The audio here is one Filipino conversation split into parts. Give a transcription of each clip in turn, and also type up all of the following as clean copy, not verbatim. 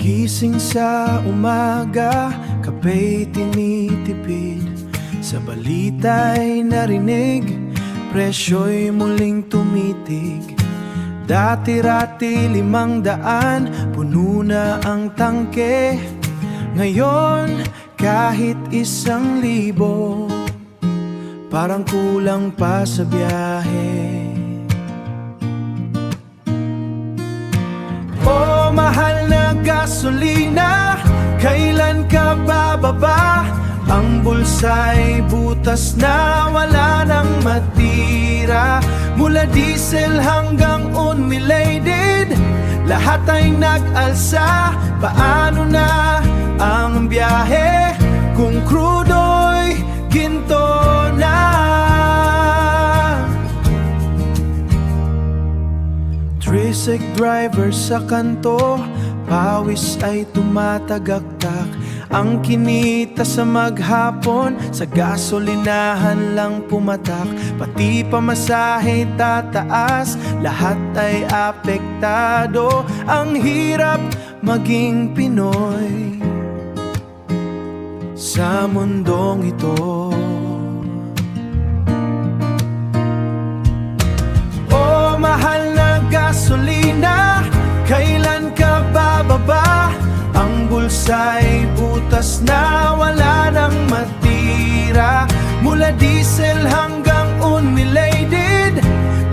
Gising sa umaga, kapay tinitipid. Sa balita'y narinig, presyo'y muling tumitig. Dati-rati 500, puno na ang tangke. Ngayon, kahit 1,000, parang kulang pa sa biyahe. Oh, mahal na gasolina, kailan ka bababa? Ang bulsa'y butas na wala nang matira. Mula diesel hanggang unleaded, lahat ay nag-alsa. Paano na ang biyahe kung crudo'y ginto na? Tricycle driver sa kanto, pawis ay tumatagaktak. Ang kinita sa maghapon, sa gasolinahan lang pumatak. Pati pamasahe tataas, lahat ay apektado. Ang hirap maging Pinoy sa mundong ito. Oh, mahal na gasolina, kailan ka bababa? Ang bulsa'y butas na wala nang matira. Mula diesel hanggang unleaded,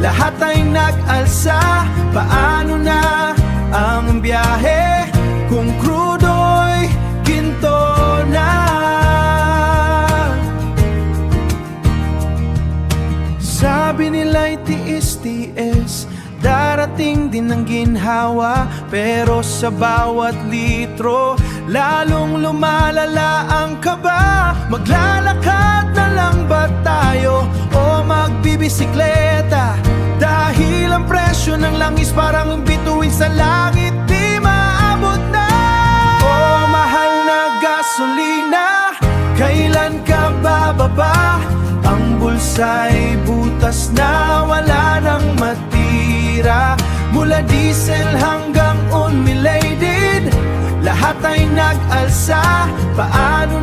lahat ay nag-alsa. Paano na ang biyahe kung crudo'y ginto na? Sabi nila'y tiis-tiis, darating din ang ginhawa. Pero sa bawat litro, lalong lumalala ang kaba. Maglalakad na lang ba tayo o magbibisikleta? Dahil ang presyo ng langis parang bituin sa langit, di maabot na. Oh, mahal na gasolina, kailan ka bababa? Ang bulsa'y butas na wala nang matira. Mula diesel hanggang unleaded, lahat ay nag-alsa. Paano